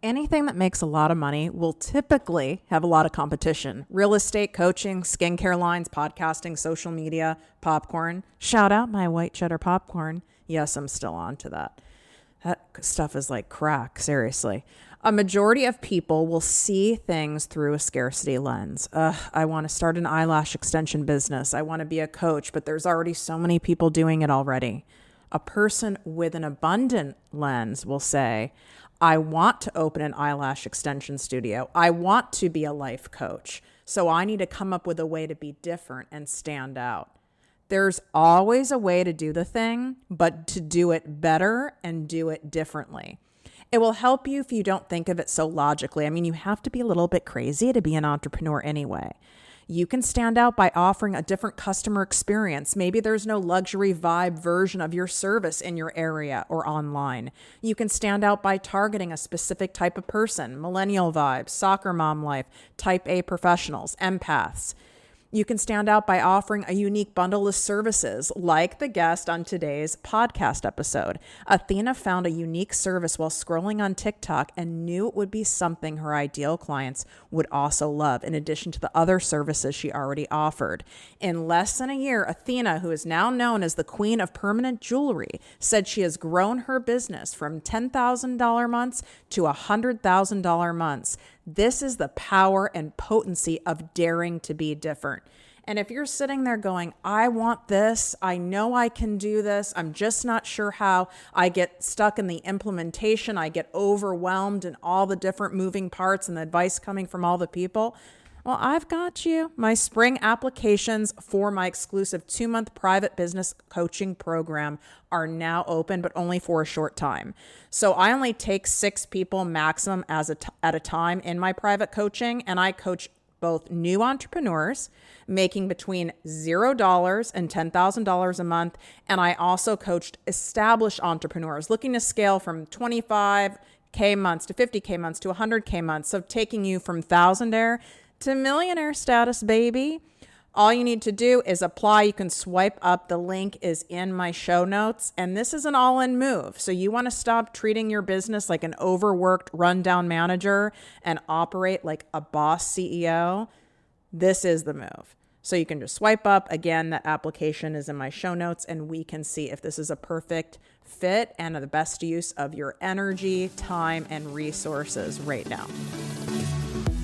Anything that makes a lot of money will typically have a lot of competition. Real estate, coaching, skincare lines, podcasting, social media, popcorn. Shout out my white cheddar popcorn. Yes, I'm still on to that. That stuff is like crack, seriously. A majority of people will see things through a scarcity lens. I want to start an eyelash extension business. I want to be a coach, but there's already so many people doing it already. A person with an abundant lens will say, I want to open an eyelash extension studio. I want to be a life coach. So I need to come up with a way to be different and stand out. There's always a way to do the thing, but to do it better and do it differently. It will help you if you don't think of it so logically. I mean, you have to be a little bit crazy to be an entrepreneur anyway. You can stand out by offering a different customer experience. Maybe there's no luxury vibe version of your service in your area or online. You can stand out by targeting a specific type of person, millennial vibes, soccer mom life, type A professionals, empaths. You can stand out by offering a unique bundle of services, like the guest on today's podcast episode. Athena found a unique service while scrolling on TikTok and knew it would be something her ideal clients would also love, in addition to the other services she already offered. In less than a year, Athena, who is now known as the queen of permanent jewelry, said she has grown her business from $10,000 months to $100,000 months. This is the power and potency of daring to be different. And if you're sitting there going, I want this, I know I can do this, I'm just not sure how, I get stuck in the implementation, I get overwhelmed in all the different moving parts and the advice coming from all the people, well, I've got you. My spring applications for my exclusive 2-month private business coaching program are now open, but only for a short time. So I only take 6 people maximum at a time in my private coaching, and I coach both new entrepreneurs making between $0 and $10,000 a month. And I also coached established entrepreneurs looking to scale from 25K months to 50K months to 100K months. So taking you from thousandaire to millionaire status, baby. All you need to do is apply. You can swipe up. The link is in my show notes. And this is an all-in move. So you want to stop treating your business like an overworked, rundown manager and operate like a boss CEO. This is the move. So you can just swipe up. Again, that application is in my show notes, and we can see if this is a perfect fit and the best use of your energy, time, and resources right now.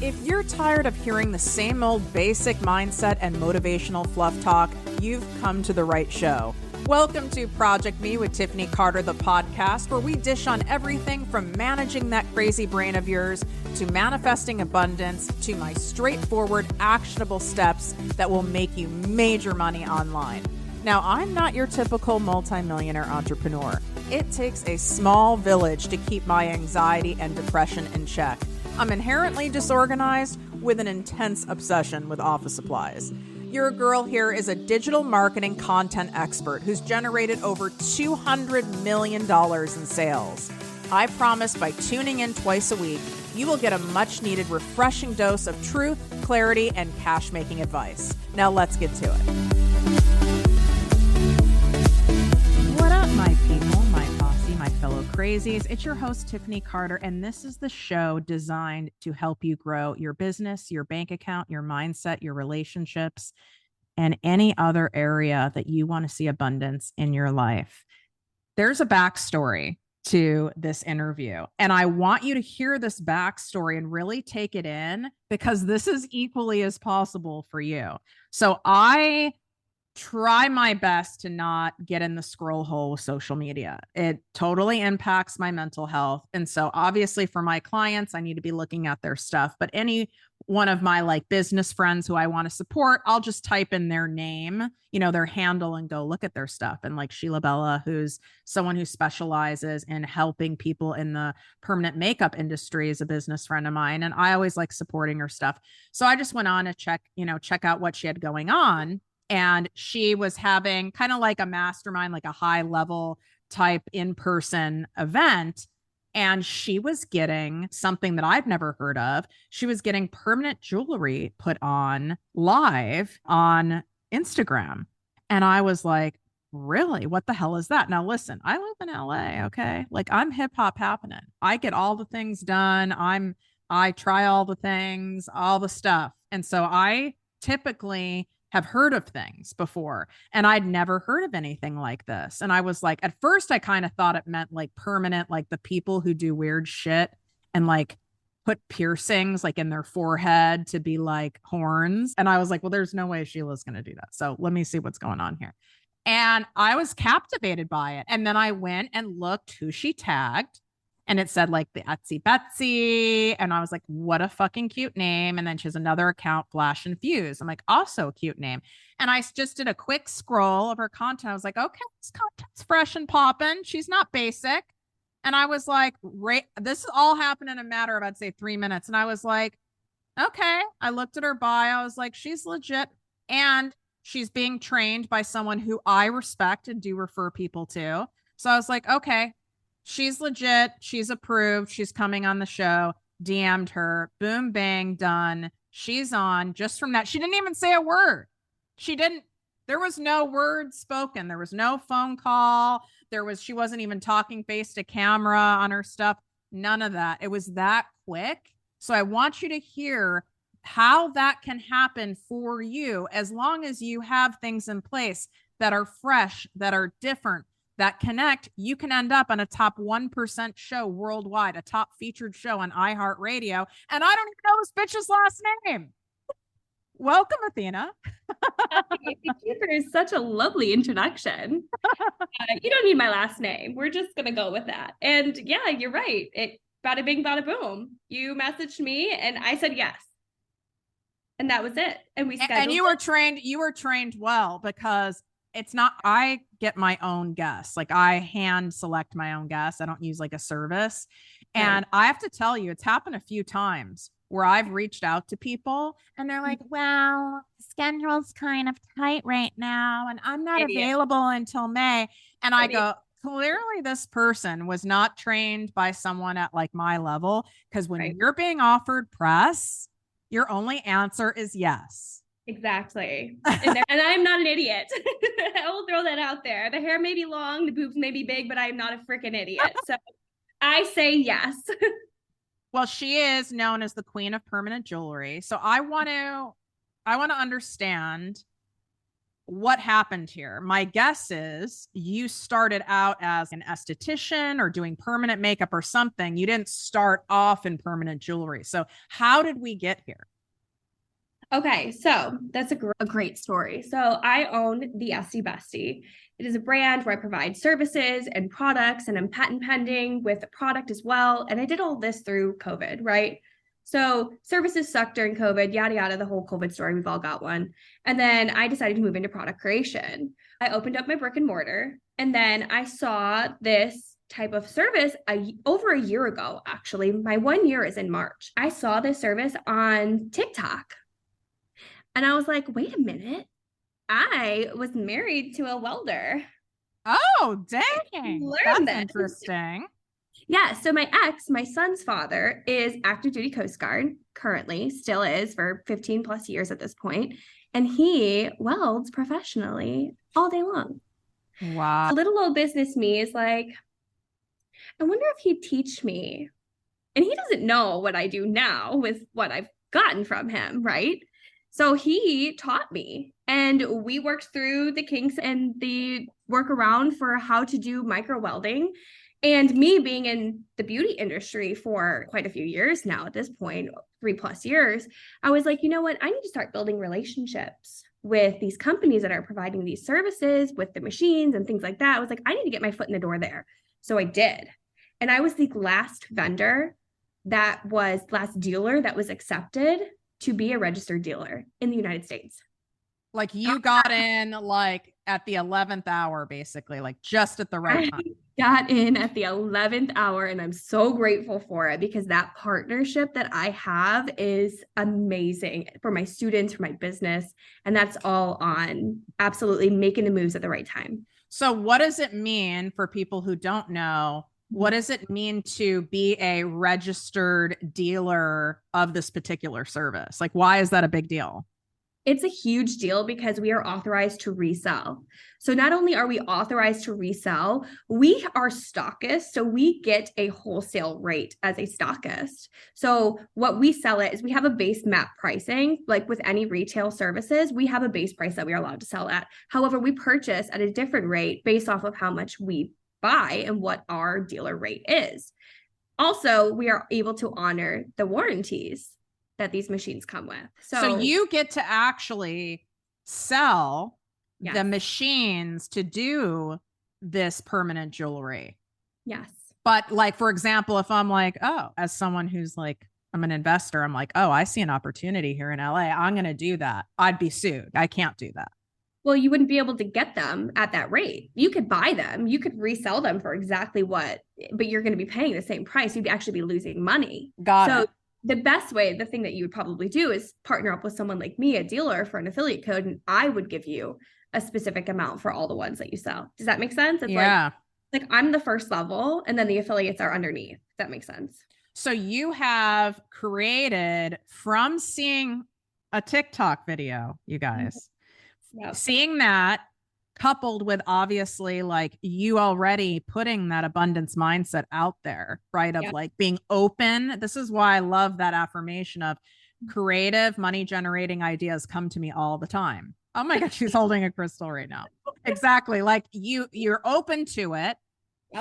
If you're tired of hearing the same old basic mindset and motivational fluff talk, you've come to the right show. Welcome to Project Me with Tiffany Carter, the podcast, where we dish on everything from managing that crazy brain of yours to manifesting abundance to my straightforward, actionable steps that will make you major money online. Now, I'm not your typical multimillionaire entrepreneur. It takes a small village to keep my anxiety and depression in check. I'm inherently disorganized with an intense obsession with office supplies. Your girl here is a digital marketing content expert who's generated over $200 million in sales. I promise by tuning in twice a week, you will get a much needed refreshing dose of truth, clarity, and cash making advice. Now let's get to it. What up, my people, my posse, my fellow crazies? It's your host, Tiffany Carter, and this is the show designed to help you grow your business, your bank account, your mindset, your relationships, and any other area that you want to see abundance in your life. There's a backstory to this interview, and I want you to hear this backstory and really take it in, because this is equally as possible for you. So I try my best to not get in the scroll hole with social media. It totally impacts my mental health. And so obviously for my clients, I need to be looking at their stuff, but any one of my like business friends who I want to support, I'll just type in their name, their handle, and go look at their stuff. And like Sheila Bella, who's someone who specializes in helping people in the permanent makeup industry, is a business friend of mine. And I always like supporting her stuff. So I just went on to check out what she had going on. And she was having kind of like a mastermind, like a high level type in-person event. And she was getting something that I've never heard of. She was getting permanent jewelry put on live on Instagram. And I was like, really? What the hell is that? Now, listen, I live in LA. Okay. Like I'm hip hop happening. I get all the things done. I try all the things, all the stuff. And so I typically have heard of things before and I'd never heard of anything like this. And I was like, at first, I kind of thought it meant like permanent, like the people who do weird shit and like put piercings like in their forehead to be like horns. And I was like, well, there's no way Sheila's going to do that. So let me see what's going on here. And I was captivated by it. And then I went and looked who she tagged. And it said like the Etsy Betsy. And I was like, what a fucking cute name. And then she has another account, Flash and Fuse. I'm like, also a cute name. And I just did a quick scroll of her content. I was like, okay, this content's fresh and popping. She's not basic. And I was like, this all happened in a matter of, I'd say 3 minutes. And I was like, okay. I looked at her bio. I was like, she's legit. And she's being trained by someone who I respect and do refer people to. So I was like, okay, she's legit. She's approved. She's coming on the show. DM'd her. Boom, bang, done. She's on just from that. She didn't even say a word. There was no word spoken. There was no phone call. She wasn't even talking face to camera on her stuff. None of that. It was that quick. So I want you to hear how that can happen for you as long as you have things in place that are fresh, that are different, that connect. You can end up on a top 1% show worldwide, a top featured show on iHeartRadio. And I don't even know this bitch's last name. Welcome, Athena. Thank you for such a lovely introduction. You don't need my last name. We're just going to go with that. And yeah, you're right. It bada bing, bada boom. You messaged me and I said yes. And that was it. And we scheduled. And you were trained well because it's not, I get my own guests. Like I hand select my own guests. I don't use like a service. And I have to tell you, it's happened a few times where I've reached out to people and they're like, well, schedule's kind of tight right now. And I'm not available until May. And I go, clearly this person was not trained by someone at like my level. Because when you're being offered press, your only answer is yes. Exactly. And I'm not an idiot. I will throw that out there. The hair may be long, the boobs may be big, but I'm not a freaking idiot. So I say yes. Well, she is known as the queen of permanent jewelry. So I want to understand what happened here. My guess is you started out as an esthetician or doing permanent makeup or something. You didn't start off in permanent jewelry. So how did we get here? Okay, so that's a great story. So I own the Esty Bestie. It is a brand where I provide services and products, and I'm patent pending with the product as well. And I did all this through COVID, right? So services sucked during COVID, yada, yada, the whole COVID story. We've all got one. And then I decided to move into product creation. I opened up my brick and mortar, and then I saw this type of service over a year ago, actually. My 1 year is in March. I saw this service on TikTok. And I was like, wait a minute. I was married to a welder. Oh, dang. That's interesting. Yeah. So my ex, my son's father, is active duty Coast Guard, currently, still is for 15 plus years at this point. And he welds professionally all day long. Wow. Little old business me is like, I wonder if he'd teach me. And he doesn't know what I do now with what I've gotten from him, right? So he taught me, and we worked through the kinks and the workaround for how to do micro welding. And me being in the beauty industry for quite a few years now at this point, 3+ years, I was like, you know what? I need to start building relationships with these companies that are providing these services with the machines and things like that. I was like, I need to get my foot in the door there. So I did. And I was the last last dealer that was accepted to be a registered dealer in the United States. Like you got in like at the 11th hour, basically, like just at the right time. Got in at the 11th hour, and I'm so grateful for it because that partnership that I have is amazing for my students, for my business, and that's all on absolutely making the moves at the right time. So what does it mean for people who don't know? What does it mean to be a registered dealer of this particular service? Like, why is that a big deal? It's a huge deal because we are authorized to resell. So not only are we authorized to resell, we are stockists. So we get a wholesale rate as a stockist. So what we sell it is we have a base map pricing, like with any retail services, we have a base price that we are allowed to sell at. However, we purchase at a different rate based off of how much we buy and what our dealer rate is. Also, we are able to honor the warranties that these machines come with. So you get to actually sell the machines to do this permanent jewelry. Yes. But like, for example, if I'm like, oh, as someone who's like, I'm an investor, I'm like, oh, I see an opportunity here in LA. I'm going to do that. I'd be sued. I can't do that. Well, you wouldn't be able to get them at that rate. You could buy them, you could resell them for exactly what, but you're going to be paying the same price. You'd actually be losing money. Got it. The best way, the thing that you would probably do is partner up with someone like me, a dealer, for an affiliate code, and I would give you a specific amount for all the ones that you sell. Does that make sense? It's like I'm the first level and then the affiliates are underneath. If that makes sense. So you have created, from seeing a TikTok video, you guys, seeing that, coupled with obviously like you already putting that abundance mindset out there, right? Of like being open. This is why I love that affirmation of creative money generating ideas come to me all the time. Oh my God, she's holding a crystal right now. Exactly. Like you're open to it.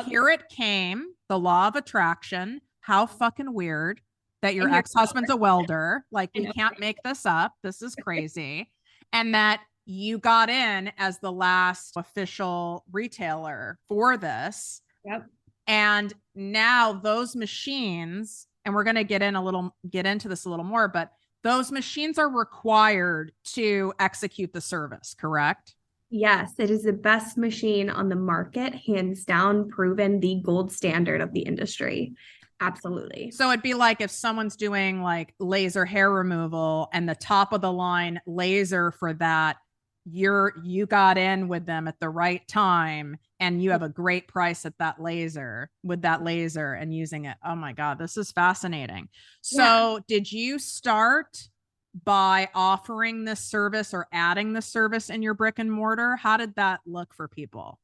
Here it came, the law of attraction. How fucking weird that your ex-husband's a welder. Like we can't make this up. This is crazy. And that you got in as the last official retailer for this. Yep. And now those machines, and we're going to get into this a little more, but those machines are required to execute the service, correct? Yes, it is the best machine on the market, hands down, proven the gold standard of the industry. Absolutely. So it'd be like if someone's doing like laser hair removal and the top of the line laser for that, you got in with them at the right time and you have a great price at that laser with that laser and using it. Oh my God, this is fascinating. So did you start by offering this service or adding the service in your brick and mortar? How did that look for people?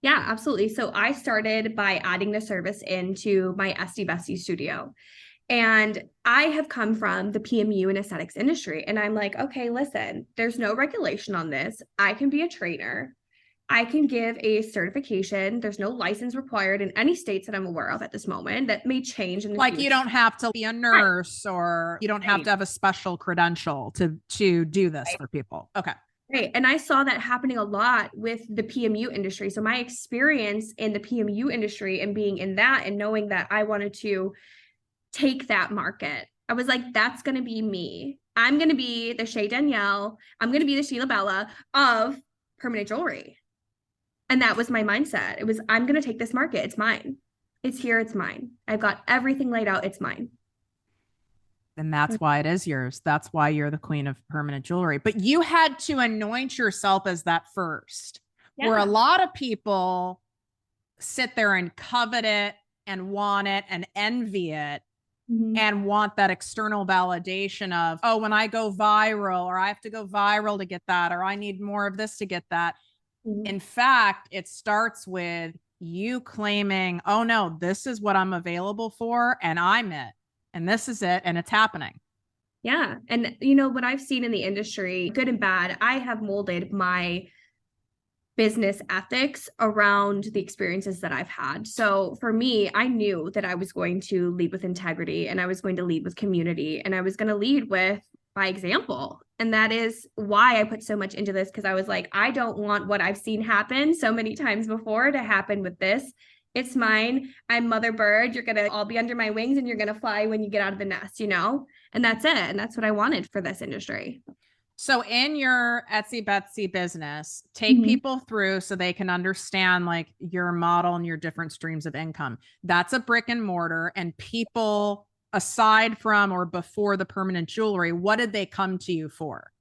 Yeah, absolutely. So I started by adding the service into my SD Bestie studio. And I have come from the PMU and aesthetics industry. And I'm like, okay, listen, there's no regulation on this. I can be a trainer. I can give a certification. There's no license required in any states that I'm aware of at this moment. That may change in the future. You don't have to be a nurse or you don't have to have a special credential to do this for people. Okay. Right. And I saw that happening a lot with the PMU industry. So my experience in the PMU industry and being in that and knowing that I wanted to take that market, I was like, that's going to be me. I'm going to be the Shay Danielle. I'm going to be the Sheila Bella of permanent jewelry. And that was my mindset. It was, I'm going to take this market. It's mine. It's here. It's mine. I've got everything laid out. It's mine. And that's why it is yours. That's why you're the queen of permanent jewelry. But you had to anoint yourself as that first, where a lot of people sit there and covet it and want it and envy it. And want that external validation of, oh, when I go viral, or I have to go viral to get that, or I need more of this to get that. In fact, it starts with you claiming, oh no, this is what I'm available for, and I'm it, and this is it, and it's happening. Yeah. And you know, what I've seen in the industry, good and bad, I have molded my business ethics around the experiences that I've had. So for me, I knew that I was going to lead with integrity and I was going to lead with community and I was going to lead with by example. And that is why I put so much into this, because I was like, I don't want what I've seen happen so many times before to happen with this. It's mine. I'm mother bird. You're going to all be under my wings and you're going to fly when you get out of the nest, you know? And that's it. And that's what I wanted for this industry. So in your Etsy Betsy business, take people through so they can understand like your model and your different streams of income. That's a brick and mortar, and people aside from or before the permanent jewelry, what did they come to you for?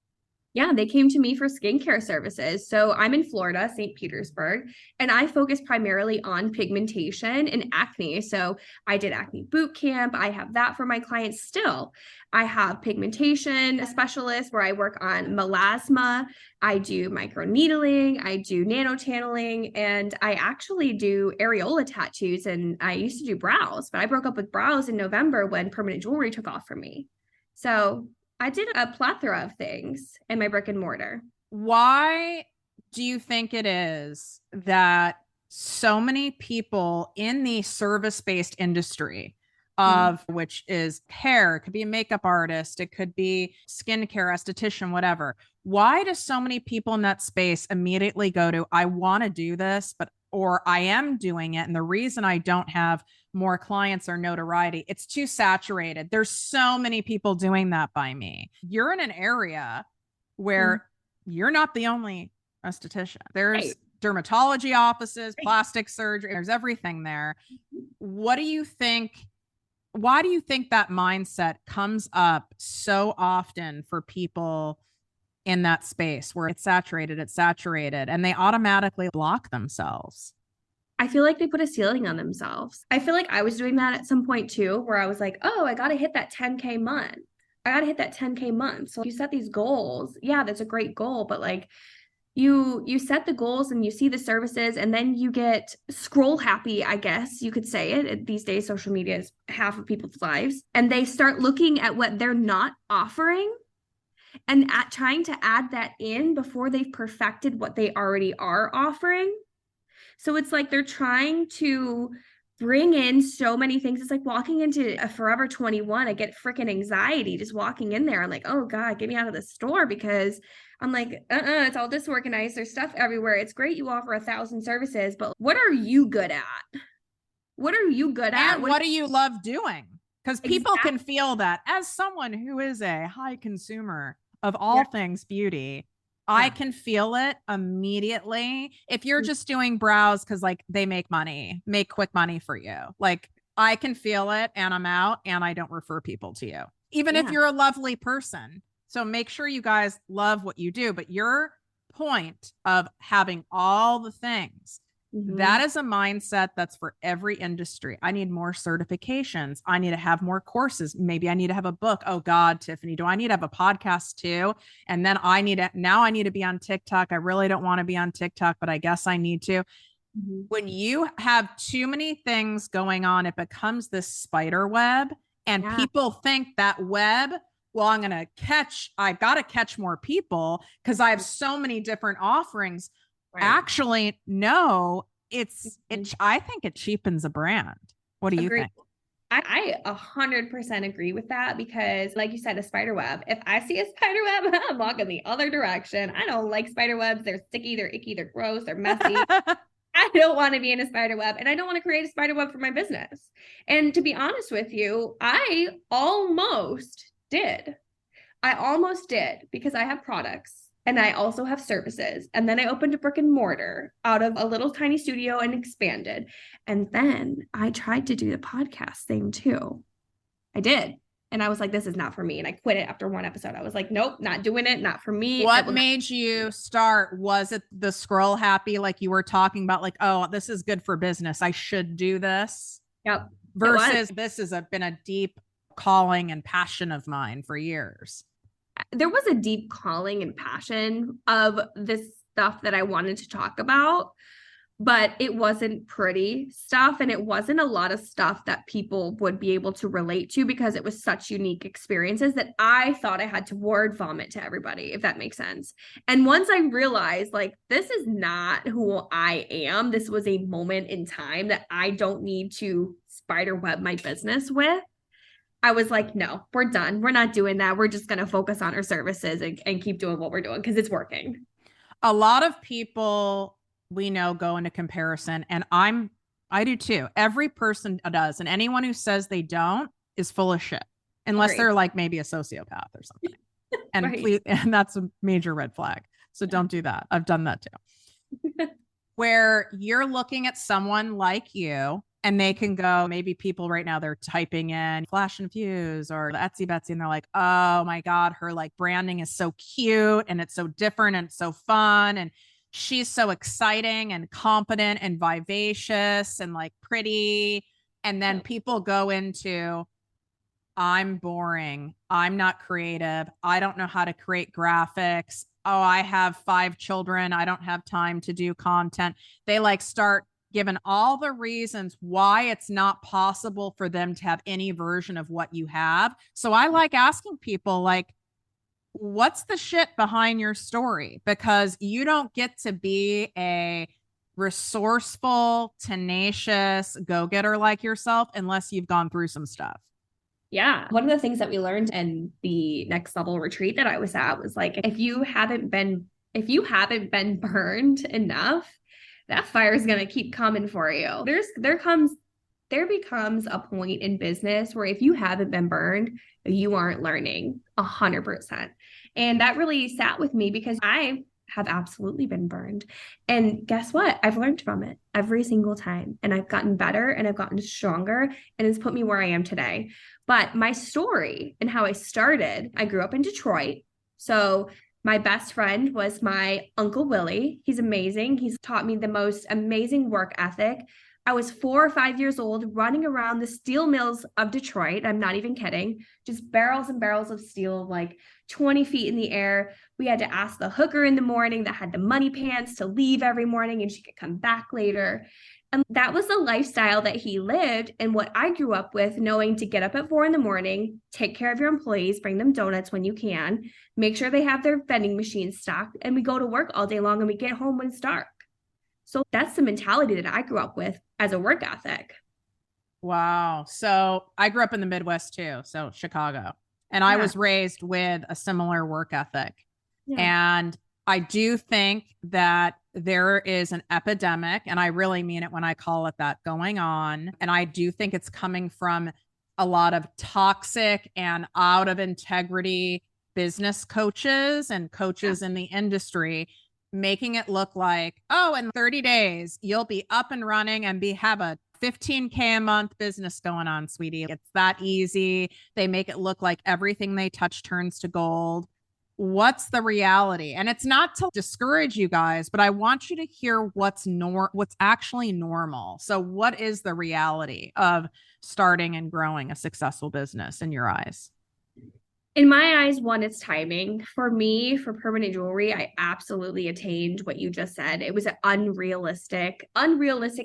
Yeah, they came to me for skincare services. So I'm in Florida, St. Petersburg, and I focus primarily on pigmentation and acne. So I did acne boot camp. I have that for my clients still. I have pigmentation specialist where I work on melasma. I do microneedling, I do nanochanneling, and I actually do areola tattoos. And I used to do brows, but I broke up with brows in November when permanent jewelry took off for me. So I did a plethora of things in my brick and mortar. Why do you think it is that so many people in the service-based industry, of which is hair, it could be a makeup artist, it could be skincare, esthetician, whatever. Why do so many people in that space immediately go to, I want to do this, but or I am doing it. And the reason I don't have more clients or notoriety, it's too saturated. There's so many people doing that by me. You're in an area where you're not the only esthetician. There's dermatology offices, plastic surgery, there's everything there. What do you think? Why do you think that mindset comes up so often for people in that space where it's saturated, and they automatically block themselves? I feel like they put a ceiling on themselves. I feel like I was doing that at some point too, where I was like, oh, I got to hit that 10K month. I got to hit that 10K month. So you set these goals. Yeah, that's a great goal, but like you set the goals and you see the services and then you get scroll happy, I guess you could say it. These days social media is half of people's lives, and they start looking at what they're not offering and at trying to add that in before they've perfected what they already are offering. So it's like they're trying to bring in so many things. It's like walking into a Forever 21. I get freaking anxiety just walking in there. I'm like, oh God, get me out of the store, because I'm like, it's all disorganized. There's stuff everywhere. It's great you offer 1,000 services, but what are you good at? What are you good at? And what do you love doing? Because people Exactly. can feel that. As someone who is a high consumer of all things beauty, I can feel it immediately. If you're just doing brows because like they make quick money for you, like I can feel it and I'm out and I don't refer people to you, even if you're a lovely person. So make sure you guys love what you do. But your point of having all the things, that is a mindset that's for every industry. I need more certifications. I need to have more courses. Maybe I need to have a book. Oh God, Tiffany, do I need to have a podcast too? And then I need to be on TikTok. I really don't want to be on TikTok, but I guess I need to. When you have too many things going on, it becomes this spider web, and people think that web, well, I've got to catch more people because I have so many different offerings. Actually, no, I think it cheapens a brand. What do you think? I 100% agree with that, because like you said, a spider web, if I see a spider web, I'm walking the other direction. I don't like spider webs. They're sticky, they're icky, they're gross, they're messy. I don't want to be in a spider web, and I don't want to create a spider web for my business. And to be honest with you, I almost did. Because I have products and I also have services. And then I opened a brick and mortar out of a little tiny studio and expanded. And then I tried to do the podcast thing too. I did. And I was like, this is not for me. And I quit it after one episode. I was like, nope, not doing it. Not for me. What made you start? Was it the scroll happy, like you were talking about, like, oh, this is good for business, I should do this? Yep. Versus this has been a deep calling and passion of mine for years. There was a deep calling and passion of this stuff that I wanted to talk about, but it wasn't pretty stuff. And it wasn't a lot of stuff that people would be able to relate to, because it was such unique experiences that I thought I had to word vomit to everybody, if that makes sense. And once I realized, like, this is not who I am, this was a moment in time that I don't need to spiderweb my business with, I was like, no, we're done. We're not doing that. We're just going to focus on our services and keep doing what we're doing, because it's working. A lot of people we know go into comparison, and I do too. Every person does. And anyone who says they don't is full of shit, unless they're like maybe a sociopath or something. And please, and that's a major red flag. So don't do that. I've done that too. Where you're looking at someone like you And they can go, maybe people right now, they're typing in Flash and Fuse or the Etsy Betsy, and they're like, oh my God, her like branding is so cute and it's so different and it's so fun. And she's so exciting and competent and vivacious and like pretty. And then people go into, I'm boring. I'm not creative. I don't know how to create graphics. Oh, I have 5 children. I don't have time to do content. They like start giving all the reasons why it's not possible for them to have any version of what you have. So I like asking people like, what's the shit behind your story? Because you don't get to be a resourceful, tenacious go-getter like yourself unless you've gone through some stuff. Yeah. One of the things that we learned in the next level retreat that I was at was like, if you haven't been burned enough, that fire is going to keep coming for you. There becomes a point in business where if you haven't been burned, you aren't learning 100%. And that really sat with me because I have absolutely been burned. And guess what? I've learned from it every single time. And I've gotten better and I've gotten stronger, and it's put me where I am today. But my story and how I started, I grew up in Detroit. So my best friend was my Uncle Willie. He's amazing. He's taught me the most amazing work ethic. I was 4 or 5 years old running around the steel mills of Detroit. I'm not even kidding. Just barrels and barrels of steel, like 20 feet in the air. We had to ask the hooker in the morning that had the money pants to leave every morning and she could come back later. And that was the lifestyle that he lived and what I grew up with, knowing to get up at 4 in the morning, take care of your employees, bring them donuts when you can, make sure they have their vending machines stocked, and we go to work all day long and we get home when it's dark. So that's the mentality that I grew up with as a work ethic. Wow. So I grew up in the Midwest too, so Chicago. And I was raised with a similar work ethic. Yeah. And I do think that there is an epidemic, and I really mean it when I call it that, going on. And I do think it's coming from a lot of toxic and out of integrity business coaches and coaches in the industry, making it look like, oh, in 30 days, you'll be up and running and have a 15K a month business going on, sweetie. It's that easy. They make it look like everything they touch turns to gold. What's the reality? And it's not to discourage you guys, but I want you to hear what's actually normal. So what is the reality of starting and growing a successful business in your eyes? In my eyes, one, it's timing. For me, for permanent jewelry, I absolutely attained what you just said. It was an unrealistic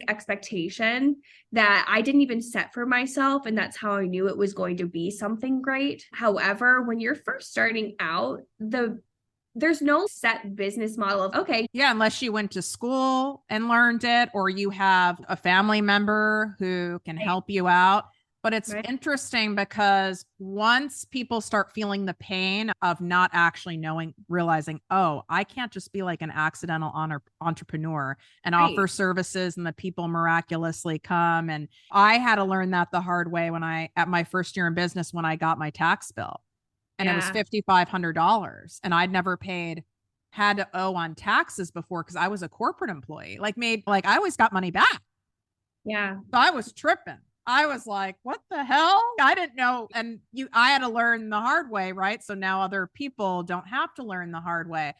expectation that I didn't even set for myself. And that's how I knew it was going to be something great. However, when you're first starting out, there's no set business model of, okay. Yeah, unless you went to school and learned it, or you have a family member who can help you out. But it's interesting because once people start feeling the pain of not actually realizing, oh, I can't just be like an accidental entrepreneur and offer services and the people miraculously come. And I had to learn that the hard way at my first year in business, when I got my tax bill, and it was $5,500, and I'd never had to owe on taxes before because I was a corporate employee, I always got money back. Yeah. So I was tripping. I was like, what the hell? I didn't know. And I had to learn the hard way, right? So now other people don't have to learn the hard way.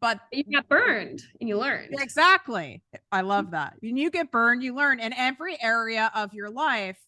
But you got burned and you learned. Exactly. I love that. When you get burned, you learn. In every area of your life,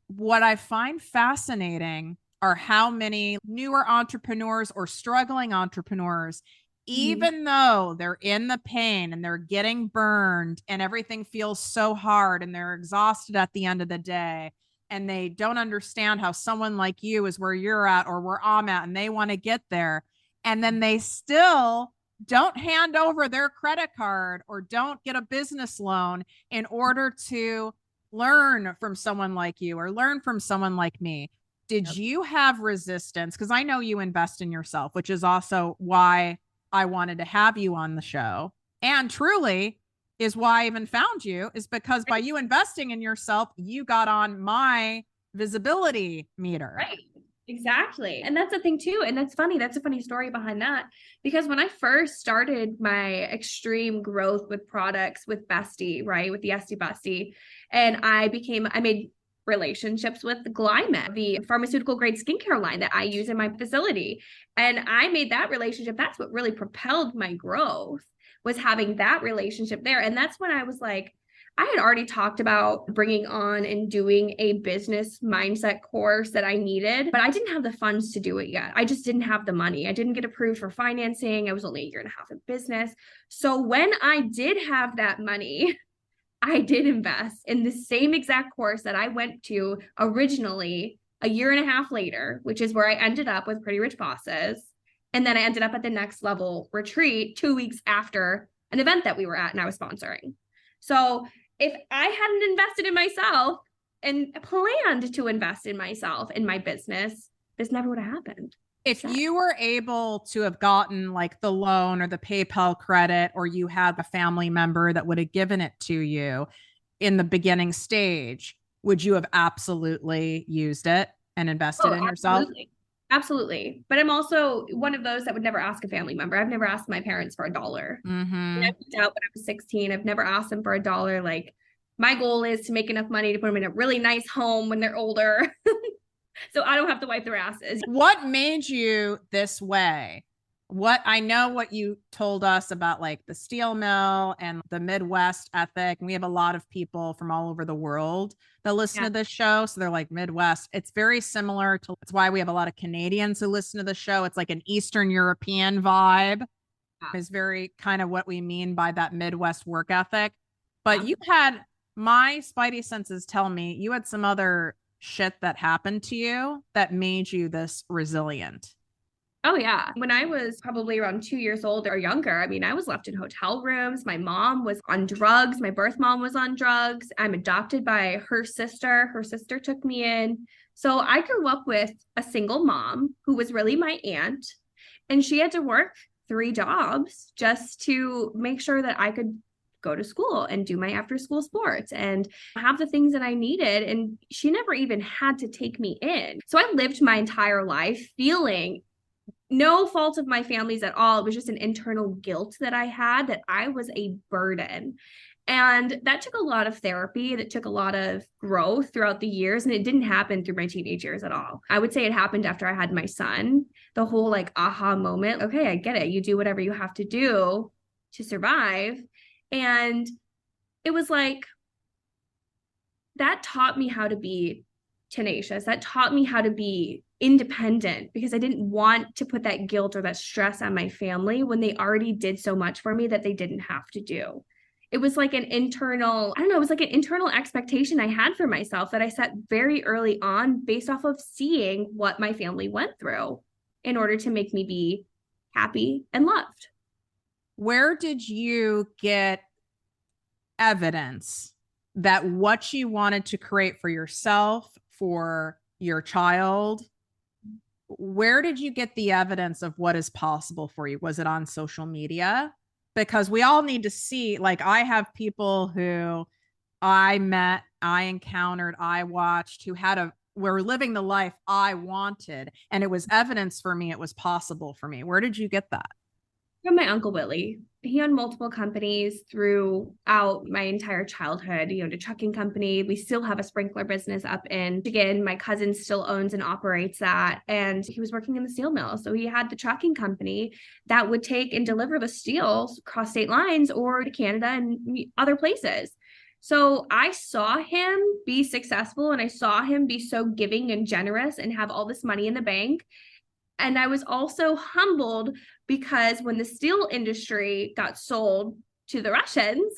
what I find fascinating are how many newer entrepreneurs or struggling entrepreneurs, even though they're in the pain and they're getting burned and everything feels so hard and they're exhausted at the end of the day, and they don't understand how someone like you is where you're at or where I'm at, and they want to get there. And then they still don't hand over their credit card or don't get a business loan in order to learn from someone like you or learn from someone like me. Did you have resistance? Because I know you invest in yourself, which is also why I wanted to have you on the show, and truly is why I even found you, is because by you investing in yourself, you got on my visibility meter. Right. Exactly. And that's the thing too. And that's funny. That's a funny story behind that, because when I first started my extreme growth with products with Bestie, right, with the Esty Bestie, And I made relationships with Glymet, the pharmaceutical grade skincare line that I use in my facility. And I made that relationship. That's what really propelled my growth, was having that relationship there. And that's when I was like, I had already talked about bringing on and doing a business mindset course that I needed, but I didn't have the funds to do it yet. I just didn't have the money. I didn't get approved for financing. I was only a year and a half in business. So when I did have that money, I did invest in the same exact course that I went to originally a year and a half later, which is where I ended up with Pretty Rich Bosses. And then I ended up at the next level retreat 2 weeks after an event that we were at and I was sponsoring. So if I hadn't invested in myself and planned to invest in myself, in my business, this never would have happened. If you were able to have gotten like the loan or the PayPal credit, or you had a family member that would have given it to you in the beginning stage, would you have absolutely used it and invested in yourself? Absolutely. Absolutely. But I'm also one of those that would never ask a family member. I've never asked my parents for $1. Mm-hmm. I moved out when I was 16. I've never asked them for $1. Like, my goal is to make enough money to put them in a really nice home when they're older. So I don't have to wipe their asses. What made you this way? What I know what you told us about like the steel mill and the Midwest ethic. And we have a lot of people from all over the world that listen to this show. So they're like Midwest. It's very similar to, it's why we have a lot of Canadians who listen to the show. It's like an Eastern European vibe. Is very kind of what we mean by that Midwest work ethic. But you had, my spidey senses tell me you had some other shit that happened to you that made you this resilient. Oh, yeah. When I was probably around 2 years old or younger, I mean, I was left in hotel rooms. My mom was on drugs. My birth mom was on drugs. I'm adopted by her sister. Her sister took me in. So I grew up with a single mom who was really my aunt, and she had to work 3 jobs just to make sure that I could go to school and do my after school sports and have the things that I needed. And she never even had to take me in. So I lived my entire life feeling no fault of my family's at all. It was just an internal guilt that I had, that I was a burden. And that took a lot of therapy. That took a lot of growth throughout the years. And it didn't happen through my teenage years at all. I would say it happened after I had my son. The whole like aha moment. Okay, I get it. You do whatever you have to do to survive. And it was like, that taught me how to be tenacious. That taught me how to be independent, because I didn't want to put that guilt or that stress on my family when they already did so much for me that they didn't have to do. It was like an internal, I don't know, it was like an internal expectation I had for myself that I set very early on based off of seeing what my family went through in order to make me be happy and loved. Where did you get evidence that what you wanted to create for yourself, for your child, where did you get the evidence of what is possible for you? Was it on social media? Because we all need to see, like, I have people who I met, I encountered, I watched, who were living the life I wanted. And it was evidence for me. It was possible for me. Where did you get that? From my Uncle Willie. He owned multiple companies throughout my entire childhood. He owned a trucking company. We still have a sprinkler business up in Michigan. My cousin still owns and operates that. And he was working in the steel mill. So he had the trucking company that would take and deliver the steel across state lines or to Canada and other places. So I saw him be successful, and I saw him be so giving and generous and have all this money in the bank. And I was also humbled because when the steel industry got sold to the Russians,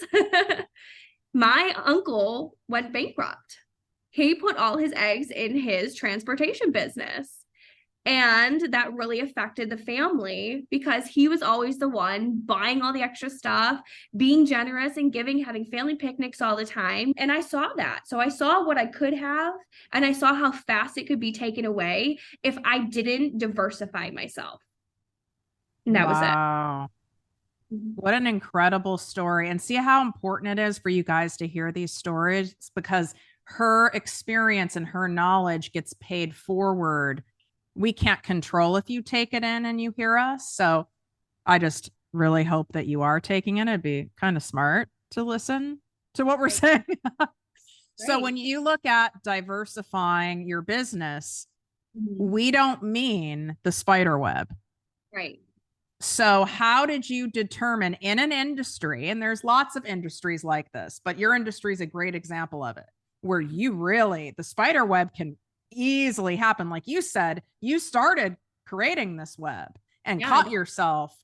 my uncle went bankrupt. He put all his eggs in his transportation business. And that really affected the family because he was always the one buying all the extra stuff, being generous and giving, having family picnics all the time. And I saw that. So I saw what I could have, and I saw how fast it could be taken away if I didn't diversify myself. And that was it. Wow. What an incredible story. And see how important it is for you guys to hear these stories, because her experience and her knowledge gets paid forward. We can't control if you take it in and you hear us. So I just really hope that you are taking it. It'd be kind of smart to listen to what we're saying. So Right. when you look at diversifying your business, Mhm. we don't mean the spider web. Right. So, how did you determine in an industry, and there's lots of industries like this, but your industry is a great example of it, where you really, the spider web can easily happen. Like you said, you started creating this web and Yeah. caught yourself.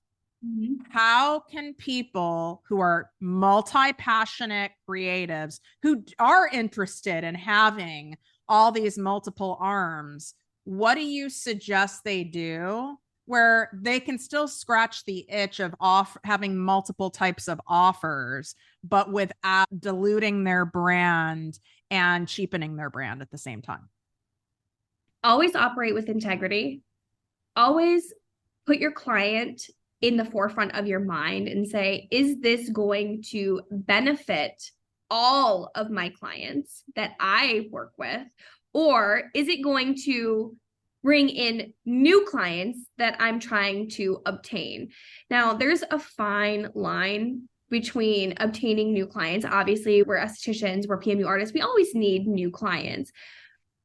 Mhm. How can people who are multi passionate creatives who are interested in having all these multiple arms, what do you suggest they do where they can still scratch the itch of having multiple types of offers, but without diluting their brand and cheapening their brand at the same time? Always operate with integrity. Always put your client in the forefront of your mind and say, is this going to benefit all of my clients that I work with? Or is it going to bring in new clients that I'm trying to obtain? Now, there's a fine line between obtaining new clients. Obviously, we're estheticians, we're PMU artists, we always need new clients.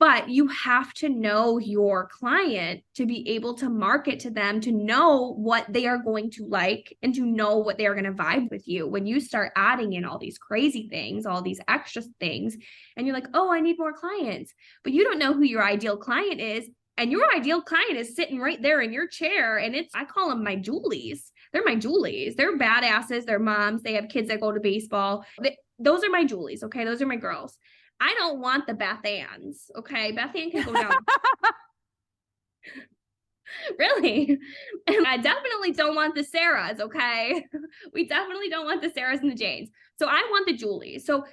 But you have to know your client to be able to market to them, to know what they are going to like, and to know what they are going to vibe with you. When you start adding in all these crazy things, all these extra things, and you're like, oh, I need more clients, but you don't know who your ideal client is. And your ideal client is sitting right there in your chair. And I call them my Julies. They're my Julies. They're badasses. They're moms. They have kids that go to baseball. Those are my Julies. Okay. Those are my girls. I don't want the Beth Anns. Okay. Beth Ann can go down. Really. And I definitely don't want the Sarahs. Okay. We definitely don't want the Sarahs and the Janes. So I want the Julies. So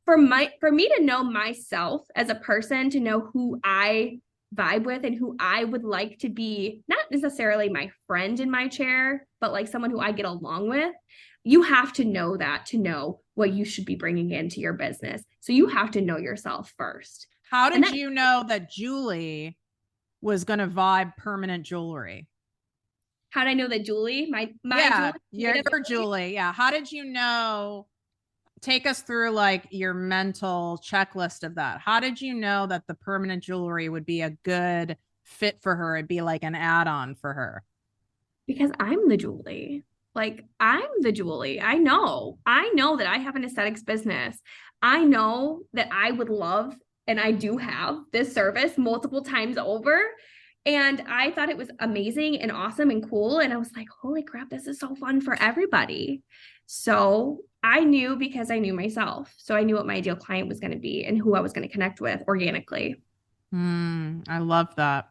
for me to know myself as a person, to know who I vibe with and who I would like to be, not necessarily my friend in my chair, but like someone who I get along with, you have to know that to know what you should be bringing into your business. So you have to know yourself first. How And did that you know that Julie was going to vibe permanent jewelry? how did I know that Julie, my Yeah, Julie, your Julie. Yeah. How did you know? Take us through like your mental checklist of that. How did you know that the permanent jewelry would be a good fit for her? It'd be like an add-on for her. because I'm the Julie. Like I'm the Julie. I know that I have an aesthetics business. I know that I would love, and I do have this service multiple times over. And I thought it was amazing and awesome and cool. And I was like, holy crap, this is so fun for everybody. So I knew because I knew myself. So I knew what my ideal client was going to be and who I was going to connect with organically. I love that.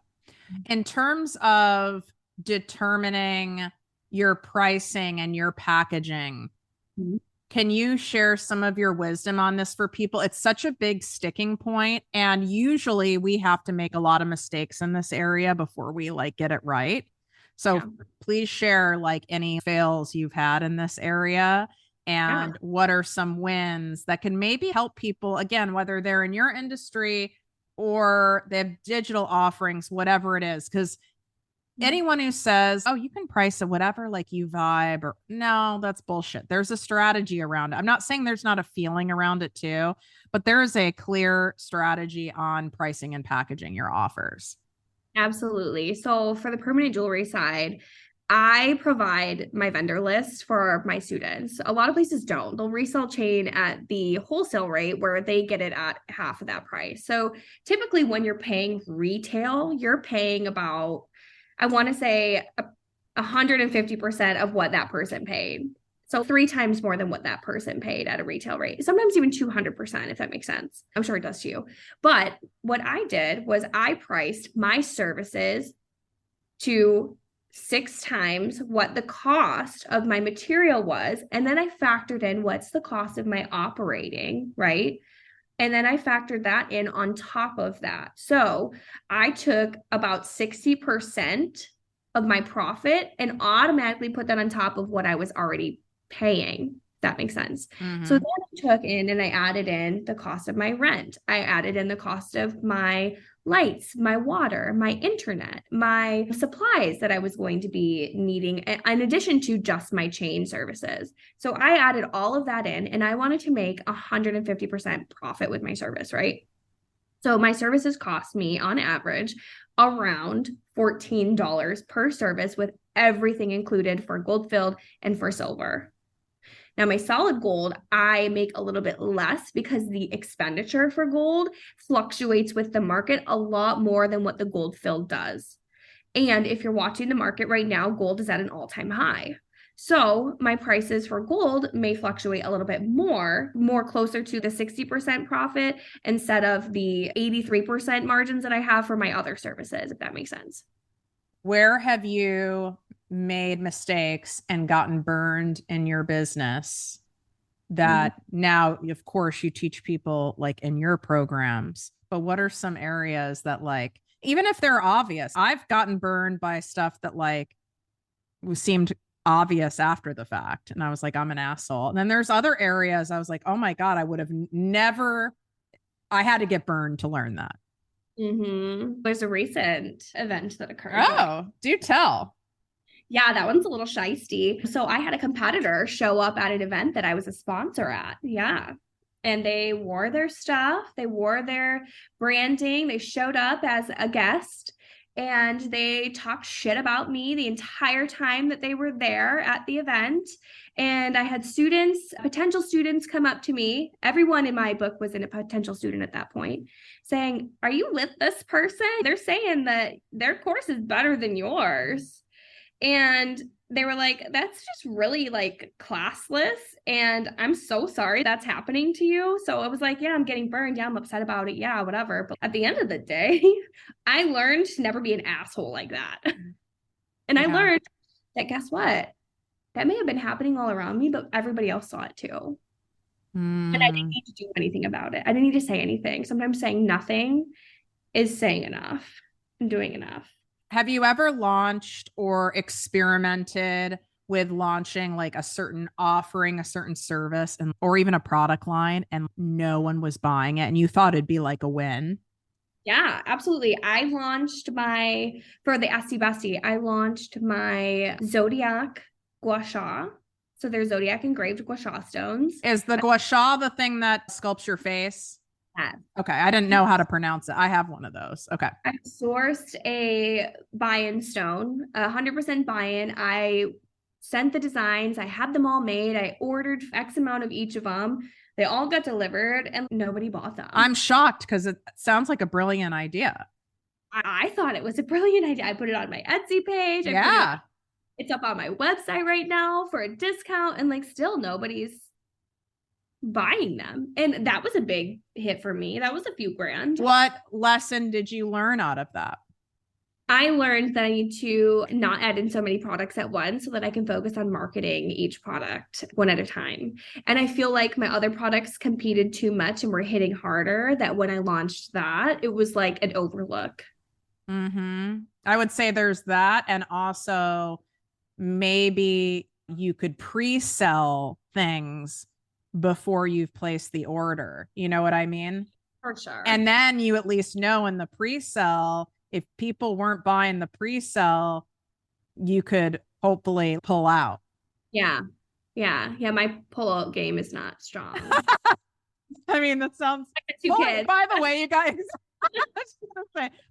In terms of determining your pricing and your packaging, Mhm. can you share some of your wisdom on this for people? It's such a big sticking point, and usually we have to make a lot of mistakes in this area before we like get it right. So Yeah. please share like any fails you've had in this area Yeah. and what are some wins that can maybe help people again, whether they're in your industry or they have digital offerings, whatever it is. Because anyone who says, oh, you can price it whatever, like you vibe, or no, that's bullshit. There's a strategy around it. I'm not saying there's not a feeling around it too, but there is a clear strategy on pricing and packaging your offers. Absolutely. So for the permanent jewelry side, I provide my vendor list for my students. A lot of places don't. They'll resell chain at the wholesale rate where they get it at half of that price. So typically when you're paying retail, you're paying about, I want to say 150% of what that person paid. So 3 times more than what that person paid at a retail rate. Sometimes even 200%, if that makes sense. I'm sure it does to you. But what I did was I priced my services to 6 times what the cost of my material was. And then I factored in what's the cost of my operating, right? And then I factored that in on top of that. So I took about 60% of my profit and automatically put that on top of what I was already paying. That makes sense. So Mm-hmm. then I took in and I added in the cost of my rent. I added in the cost of my lights, my water, my internet, my supplies that I was going to be needing, in addition to just my chain services. So I added all of that in, and I wanted to make 150% profit with my service, right? So my services cost me on average around $14 per service with everything included for gold filled and for silver. Now, my solid gold, I make a little bit less because the expenditure for gold fluctuates with the market a lot more than what the gold filled does. And if you're watching the market right now, gold is at an all-time high. So my prices for gold may fluctuate a little bit more closer to the 60% profit instead of the 83% margins that I have for my other services, if that makes sense. Where have you made mistakes and gotten burned in your business that now, of course, you teach people like in your programs, but what are some areas that like, even if they're obvious, I've gotten burned by stuff that like seemed obvious after the fact. And I was like, I'm an asshole. And then there's other areas I was like, oh my God, I would have never, I had to get burned to learn that. There's a recent event that occurred. Oh, do tell. Yeah, that one's a little shisty. So I had a competitor show up at an event that I was a sponsor at. Yeah. And they wore their stuff, they wore their branding, they showed up as a guest, and they talked shit about me the entire time that they were there at the event. And I had students, potential students, come up to me. Everyone in my book was a potential student at that point, saying, "Are you with this person? They're saying that their course is better than yours." And they were like, "That's just really like classless. And I'm so sorry that's happening to you." So I was like, yeah, I'm getting burned. Yeah, I'm upset about it. Yeah, whatever. But at the end of the day, I learned to never be an asshole like that. And I learned that, guess what? That may have been happening all around me, but everybody else saw it too. And I didn't need to do anything about it. I didn't need to say anything. Sometimes saying nothing is saying enough and doing enough. Have you ever launched or experimented with launching like a certain offering, a certain service, and or even a product line, and no one was buying it and you thought it'd be like a win? Yeah, absolutely. I launched for the SC Bestie, I launched my Zodiac gua sha. So they're Zodiac engraved gua sha stones. Is the gua sha the thing that sculpts your face? Yeah. Okay, I didn't know how to pronounce it. I have one of those. Okay. I sourced a buy-in stone, 100% buy-in. I sent the designs. I had them all made. I ordered X amount of each of them. They all got delivered and nobody bought them. I'm shocked because it sounds like a brilliant idea. I thought it was a brilliant idea. I put it on my Etsy page. Yeah. It's up on my website right now for a discount, and like still nobody's buying them. And that was a big hit for me. That was a few grand. What lesson did you learn out of that? I learned that I need to not add in so many products at once so that I can focus on marketing each product one at a time. And I feel like my other products competed too much and were hitting harder, that when I launched that, it was like an overlook. I would say there's that. And also maybe you could pre-sell things before you've placed the order. You know what I mean? For sure. And then you at least know in the pre-sell, if people weren't buying the pre-sell, you could hopefully pull out. Yeah. My pull-out game is not strong. I mean, that sounds. By the way, you guys.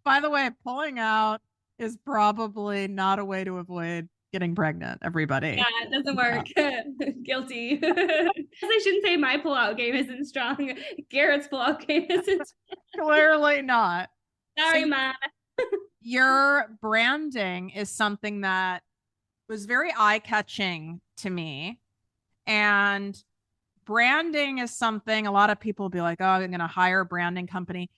By the way, pulling out is probably not a way to avoid getting pregnant, everybody. Yeah, it doesn't work. Yeah. Guilty. I shouldn't say my pull-out game isn't strong. Garrett's pull-out game isn't strong. Clearly not. Sorry, Mom. Your branding is something that was very eye-catching to me. And branding is something a lot of people will be like, oh, I'm going to hire a branding company.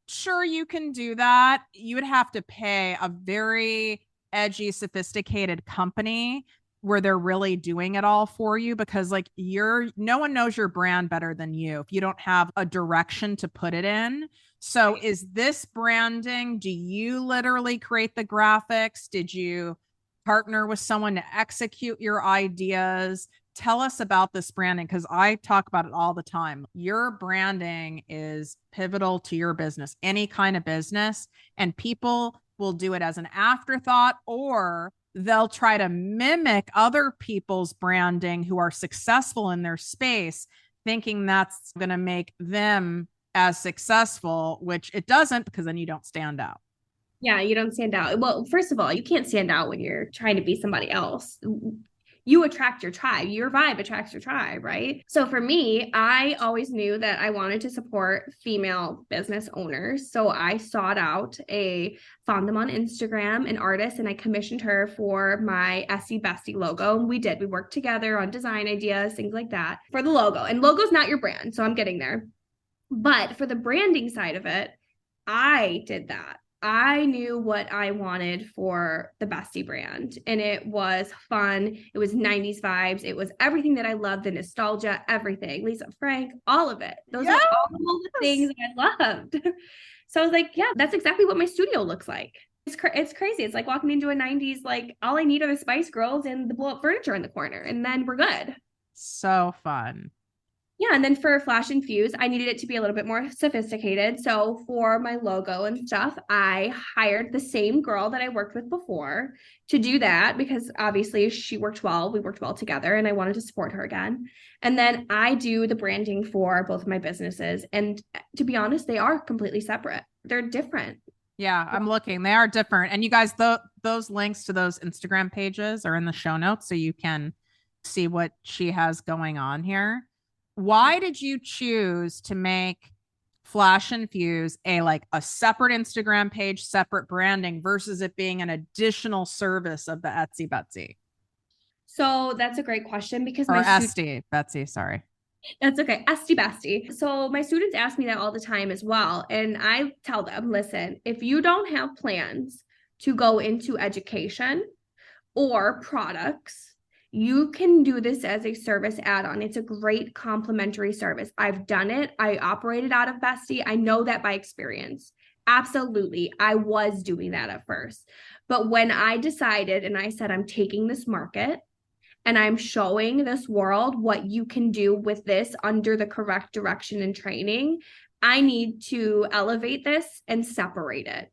Sure, you can do that. You would have to pay a very edgy, sophisticated company where they're really doing it all for you, because like no one knows your brand better than you if you don't have a direction to put it in. So is this branding? Do you literally create the graphics? Did you partner with someone to execute your ideas? Tell us about this branding, because I talk about it all the time. Your branding is pivotal to your business, any kind of business, and people will do it as an afterthought, or they'll try to mimic other people's branding who are successful in their space, thinking that's going to make them as successful, which it doesn't, because then you don't stand out. Yeah, you don't stand out. Well, first of all, you can't stand out when you're trying to be somebody else. You attract your tribe. Your vibe attracts your tribe, right? So for me, I always knew that I wanted to support female business owners. So I sought out found them on Instagram, an artist, and I commissioned her for my SC Bestie logo. And we worked together on design ideas, things like that for the logo. And logo's not your brand, so I'm getting there. But for the branding side of it, I did that. I knew what I wanted for the Bestie brand, and it was fun. It was 90s vibes. It was everything that I loved, the nostalgia, everything. Lisa Frank, all of it. Those are all the things that I loved. So I was like, yeah, that's exactly what my studio looks like. It's crazy. It's like walking into a 90s, like all I need are the Spice Girls and the blow up furniture in the corner, and then we're good. So fun. Yeah, and then for Flash and Fuse, I needed it to be a little bit more sophisticated. So for my logo and stuff, I hired the same girl that I worked with before to do that because obviously she worked well. We worked well together and I wanted to support her again. And then I do the branding for both of my businesses. And to be honest, they are completely separate. They're different. Yeah, I'm looking. They are different. And you guys, those links to those Instagram pages are in the show notes so you can see what she has going on here. Why did you choose to make Flash and Fuse a separate Instagram page, separate branding versus it being an additional service of the Etsy Betsy? So that's a great question because or Etsy Betsy, sorry. That's okay. Esty bestie. So my students ask me that all the time as well. And I tell them, listen, if you don't have plans to go into education or products, you can do this as a service add-on. It's a great complimentary service. I've done it. I operated out of Bestie. I know that by experience. Absolutely. I was doing that at first. But when I decided and I said, I'm taking this market and I'm showing this world what you can do with this under the correct direction and training, I need to elevate this and separate it.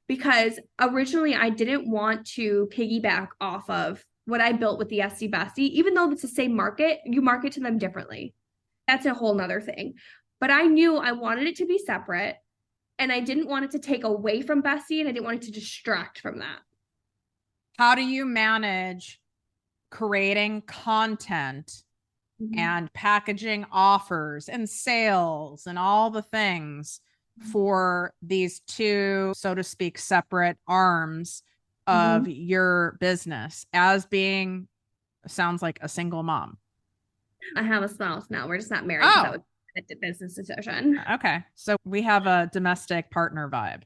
Because originally I didn't want to piggyback off of what I built with the SC Bestie, even though it's the same market, you market to them differently. That's a whole nother thing. But I knew I wanted it to be separate and I didn't want it to take away from Bestie and I didn't want it to distract from that. How do you manage creating content and packaging offers and sales and all the things for these two, so to speak, separate arms of your business as being, sounds like, a single mom? I have a spouse now. We're just not married. Oh. That was a business decision. Okay. So we have a domestic partner vibe.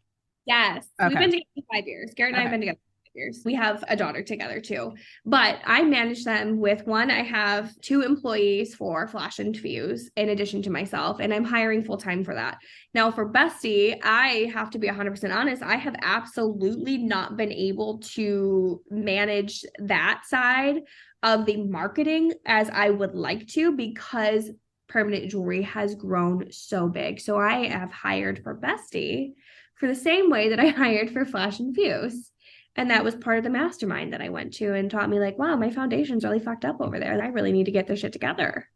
Yes. Okay. We've been together for 5 years. Garrett and I have been together for 5 years. We have a daughter together too. But I manage them with one. I have 2 employees for Flash and Fuse in addition to myself, and I'm hiring full time for that. Now for Bestie, I have to be 100% honest. I have absolutely not been able to manage that side of the marketing as I would like to because permanent jewelry has grown so big. So I have hired for Bestie for the same way that I hired for Flash and Fuse. And that was part of the mastermind that I went to and taught me like, wow, my foundation's really fucked up over there. I really need to get this shit together.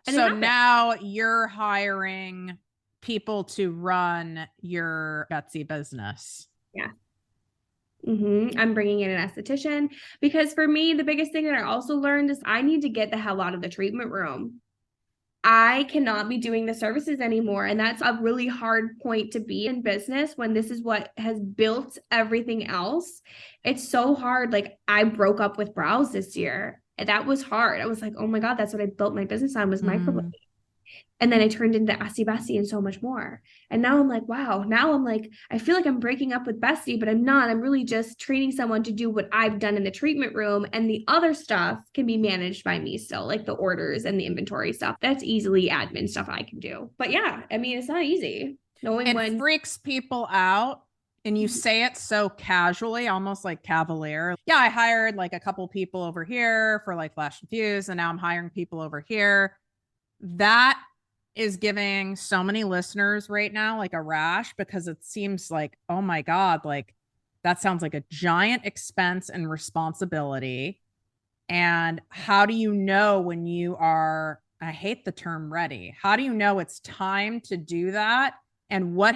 And so now you're hiring people to run your Betsy business. Yeah. I'm bringing in an esthetician because for me, the biggest thing that I also learned is I need to get the hell out of the treatment room. I cannot be doing the services anymore. And that's a really hard point to be in business when this is what has built everything else. It's so hard. Like I broke up with brows this year. And that was hard. I was like, oh my God, that's what I built my business on was microblading. And then I turned into Esty Bestie and so much more. And now I'm like, wow, now I'm like, I feel like I'm breaking up with Bestie, but I'm not. I'm really just training someone to do what I've done in the treatment room. And the other stuff can be managed by me still, like the orders and the inventory stuff. That's easily admin stuff I can do. But yeah, I mean, it's not easy. Knowing it freaks people out And you say it so casually, almost like cavalier. Yeah, I hired like a couple people over here for like Flash and Fuse, and now I'm hiring people over here. That is giving so many listeners right now like a rash because it seems like, oh my God, like that sounds like a giant expense and responsibility. And how do you know when you are, I hate the term ready. How do you know it's time to do that? And what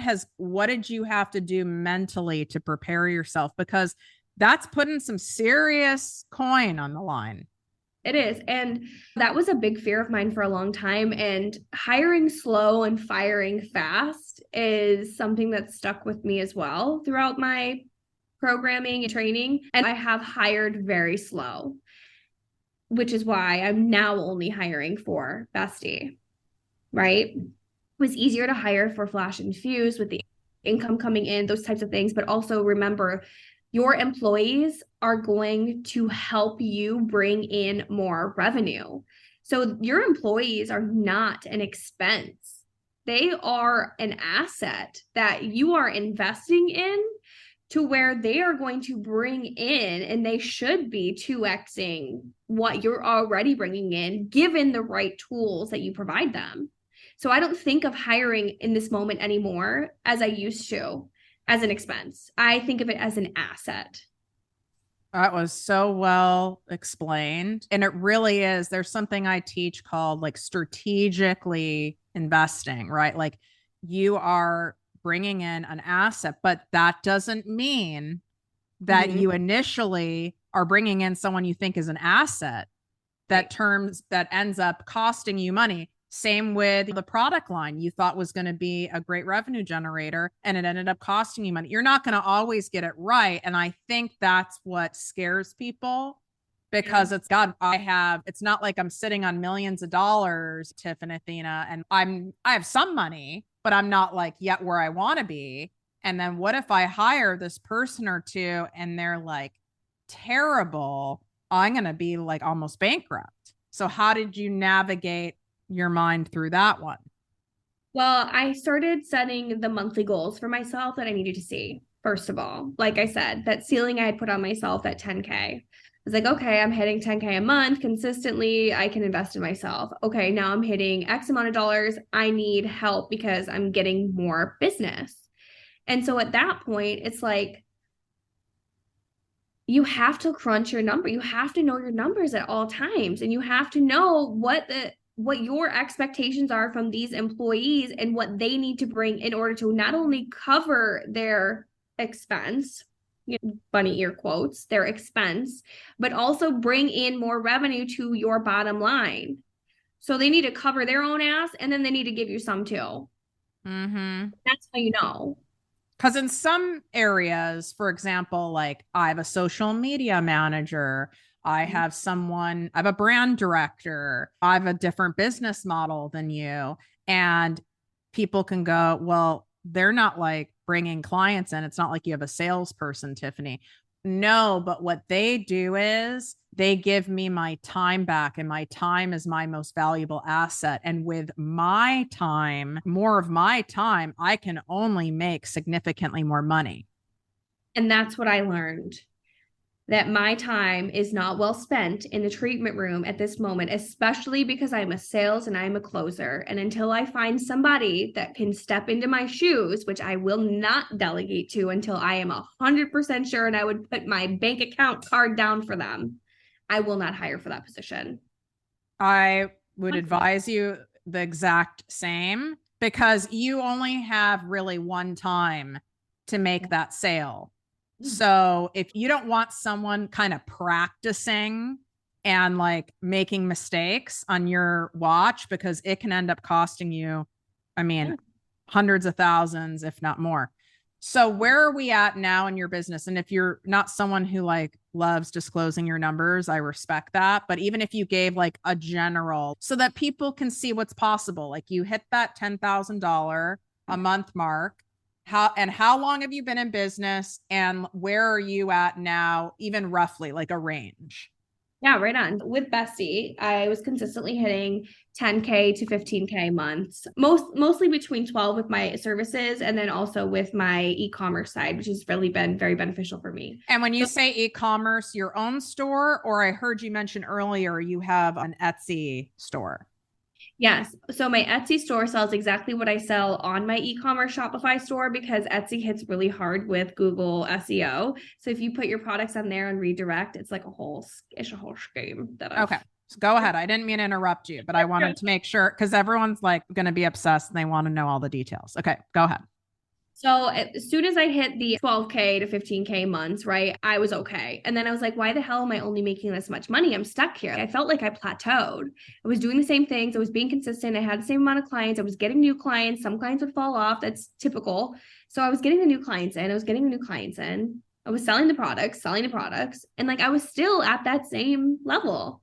did you have to do mentally to prepare yourself? Because that's putting some serious coin on the line. It is. And that was a big fear of mine for a long time. And hiring slow and firing fast is something that stuck with me as well throughout my programming and training. And I have hired very slow, which is why I'm now only hiring for Bestie, right? It was easier to hire for Flash and Fuse with the income coming in, those types of things. But also remember, your employees are going to help you bring in more revenue. So your employees are not an expense. They are an asset that you are investing in to where they are going to bring in, and they should be 2xing what you're already bringing in, given the right tools that you provide them. So I don't think of hiring in this moment anymore as I used to as an expense. I think of it as an asset. That was so well explained. And it really is. There's something I teach called like strategically investing, right? Like you are bringing in an asset, but that doesn't mean that you initially are bringing in someone you think is an asset that ends up costing you money. Same with the product line you thought was going to be a great revenue generator and it ended up costing you money. You're not going to always get it right. And I think that's what scares people because it's not like I'm sitting on millions of dollars, Tiff and Athena, and I have some money, but I'm not like yet where I want to be. And then what if I hire this person or two and they're like terrible? I'm going to be like almost bankrupt. So how did you navigate your mind through that one? Well, I started setting the monthly goals for myself that I needed to see. First of all, like I said, that ceiling I had put on myself at 10K. I was like, okay, I'm hitting 10K a month consistently. I can invest in myself. Okay, now I'm hitting X amount of dollars. I need help because I'm getting more business. And so at that point, it's like, you have to crunch your number. You have to know your numbers at all times, and you have to know what your expectations are from these employees and what they need to bring in order to not only cover their expense, bunny ear quotes, their expense, but also bring in more revenue to your bottom line. So they need to cover their own ass, and then they need to give you some too. That's how you know. Because in some areas, for example, like I have a social media manager, I have a brand director, I have a different business model than you. And people can go, well, they're not like bringing clients in. It's not like you have a salesperson, Tiffany. No, but what they do is they give me my time back, and my time is my most valuable asset. And with my time, more of my time, I can only make significantly more money. And that's what I learned, that my time is not well spent in the treatment room at this moment, especially because I'm a sales and I'm a closer. And until I find somebody that can step into my shoes, which I will not delegate to until I am 100% sure and I would put my bank account card down for them, I will not hire for that position. I would advise you the exact same because you only have really one time to make that sale. So if you don't want someone kind of practicing and like making mistakes on your watch, because it can end up costing you, I mean, hundreds of thousands, if not more. So where are we at now in your business? And if you're not someone who like loves disclosing your numbers, I respect that. But even if you gave like a general so that people can see what's possible, like you hit that $10,000 a month mark. How long have you been in business and where are you at now, even roughly like a range? Yeah, right on. With Bestie, I was consistently hitting 10K to 15K months, mostly between 12 with my services and then also with my e-commerce side, which has really been very beneficial for me. And when you So, say e-commerce, your own store, or I heard you mention earlier you have an Etsy store. yes. So my Etsy store sells exactly what I sell on my e-commerce Shopify store because Etsy hits really hard with Google SEO. So if you put your products on there and redirect, it's a whole scheme that I've. Okay. So go ahead. I didn't mean to interrupt you, but I wanted to make sure because everyone's like going to be obsessed and they want to know all the details. Okay, go ahead. So as soon as I hit the 12K to 15K months, right, I was okay. And then I was like, why the hell am I only making this much money? I'm stuck here. I felt like I plateaued. I was doing the same things. I was being consistent. I had the same amount of clients. I was getting new clients. Some clients would fall off. That's typical. So I was getting the new clients in. I was getting the new clients in. I was selling the products. And like I was still at that same level.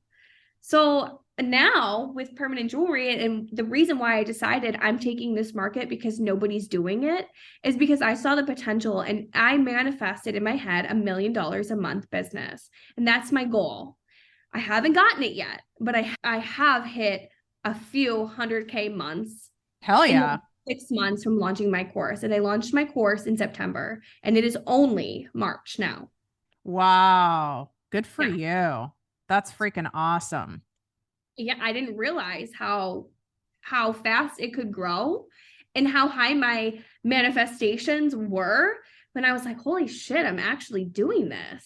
So now with permanent jewelry, and the reason why I decided I'm taking this market because nobody's doing it is because I saw the potential and I manifested in my head $1 million a month business. And that's my goal. I haven't gotten it yet, but I have hit a few 100K months Hell in yeah. the 6 months from launching my course. And I launched my course in September and it is only March now. Wow. Good for Yeah. you. That's freaking awesome. Yeah, I didn't realize how fast it could grow and how high my manifestations were when I was like, holy shit, I'm actually doing this.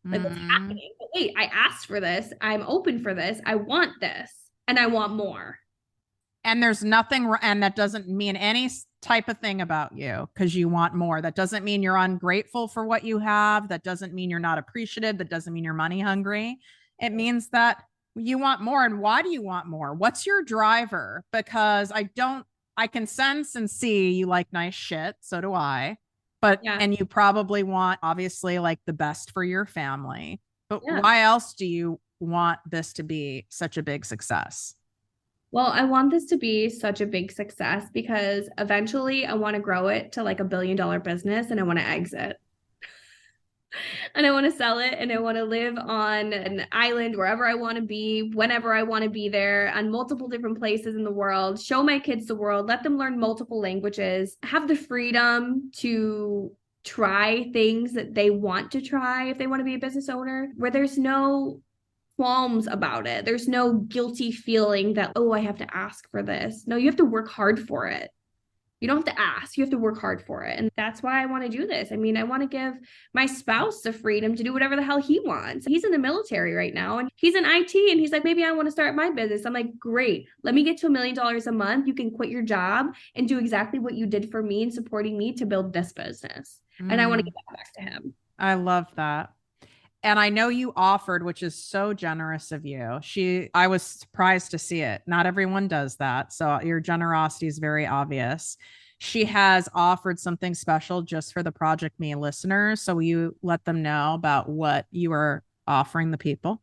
Like, what's Mm. happening? But wait, I asked for this. I'm open for this. I want this and I want more. And there's nothing, and that doesn't mean any type of thing about you because you want more. That doesn't mean you're ungrateful for what you have. That doesn't mean you're not appreciative. That doesn't mean you're money hungry. It means that you want more. And why do you want more? What's your driver? Because I can sense and see you like nice shit. So do I. But, Yeah. and you probably want, obviously, like the best for your family. But Yeah. why else do you want this to be such a big success? Well, I want this to be such a big success because eventually I want to grow it to like $1 billion business and I want to exit. And I want to sell it and I want to live on an island wherever I want to be, whenever I want to be there, on multiple different places in the world, show my kids the world, let them learn multiple languages, have the freedom to try things that they want to try if they want to be a business owner, where there's no qualms about it. There's no guilty feeling that, oh, I have to ask for this. No, you have to work hard for it. You don't have to ask, you have to work hard for it. And that's why I want to do this. I mean, I want to give my spouse the freedom to do whatever the hell he wants. He's in the military right now and he's in IT and he's like, maybe I want to start my business. I'm like, great. Let me get to $1 million a month. You can quit your job and do exactly what you did for me and supporting me to build this business. And I want to give that back to him. I love that. And I know you offered, which is so generous of you. I was surprised to see it. Not everyone does that. So your generosity is very obvious. She has offered something special just for the Project Me listeners. So will you let them know about what you are offering the people?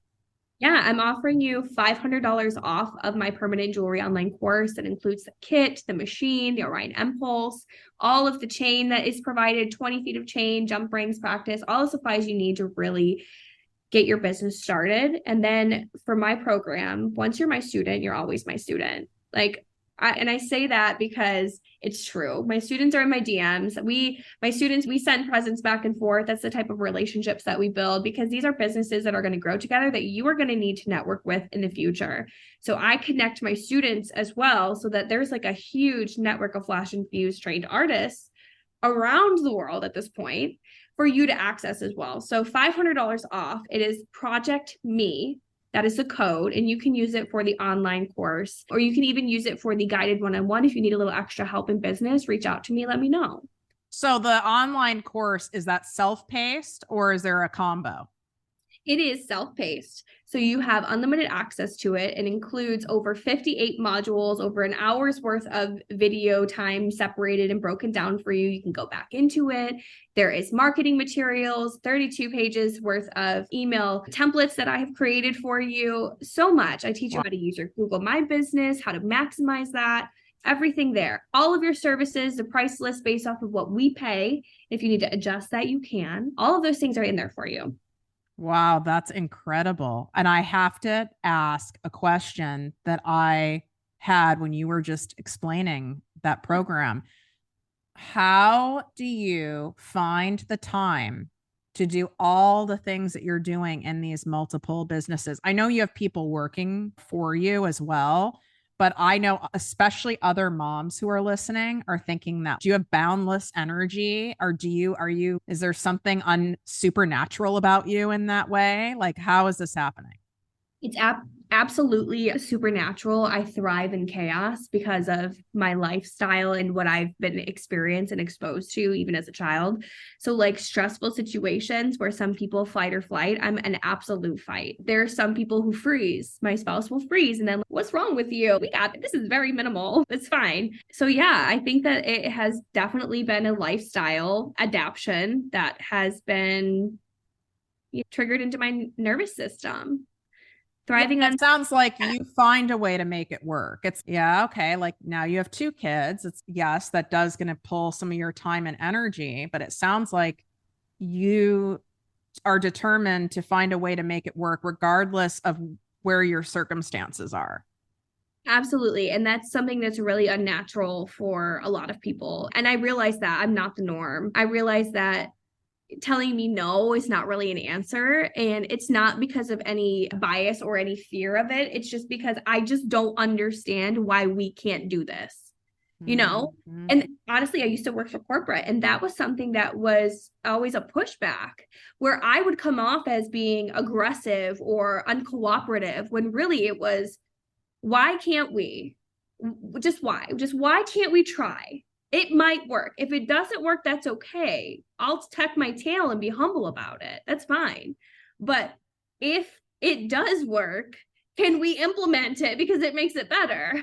Yeah, I'm offering you $500 off of my permanent jewelry online course that includes the kit, the machine, the Orion Impulse, all of the chain that is provided, 20 feet of chain, jump rings, practice, all the supplies you need to really get your business started. And then for my program, once you're my student, you're always my student. Like, I say that because it's true. My students are in my DMs. We send presents back and forth. That's the type of relationships that we build because these are businesses that are going to grow together that you are going to need to network with in the future. So I connect my students as well so that there's like a huge network of Flash and Fuse trained artists around the world at this point for you to access as well. So $500 off. It is ProjectME. That is the code, and you can use it for the online course, or you can even use it for the guided one-on-one. If you need a little extra help in business, reach out to me, let me know. So the online course, is that self-paced or is there a combo? It is self-paced. So you have unlimited access to it. It includes over 58 modules, over an hour's worth of video time separated and broken down for you. You can go back into it. There is marketing materials, 32 pages worth of email templates that I have created for you. So much. I teach you how to use your Google My Business, how to maximize that. Everything there. All of your services, the price list based off of what we pay. If you need to adjust that, you can. All of those things are in there for you. Wow, that's incredible. And I have to ask a question that I had when you were just explaining that program. How do you find the time to do all the things that you're doing in these multiple businesses? I know you have people working for you as well, but I know especially other moms who are listening are thinking that do you have boundless energy or is there something supernatural about you in that way? Like, how is this happening? It's absolutely supernatural. I thrive in chaos because of my lifestyle and what I've been experienced and exposed to even as a child. So, like stressful situations where some people fight or flight, I'm an absolute fight. There are some people who freeze. My spouse will freeze and then, what's wrong with you? We got this is very minimal. It's fine. So, yeah, I think that it has definitely been a lifestyle adaptation that has been triggered into my nervous system. Yeah, Thriving on it sounds like you find a way to make it work. It's yeah, okay. Like now you have two kids. It's yes, that does going to pull some of your time and energy, but it sounds like you are determined to find a way to make it work regardless of where your circumstances are. Absolutely. And that's something that's really unnatural for a lot of people. And I realize that I'm not the norm. I realize that telling me no is not really an answer. And it's not because of any bias or any fear of it. It's just because I just don't understand why we can't do this, you know? Mm-hmm. And honestly, I used to work for corporate, and that was something that was always a pushback where I would come off as being aggressive or uncooperative when really it was, why can't we? Just why? Just why can't we try? It might work. If it doesn't work, that's okay. I'll tuck my tail and be humble about it. That's fine. But if it does work, can we implement it because it makes it better?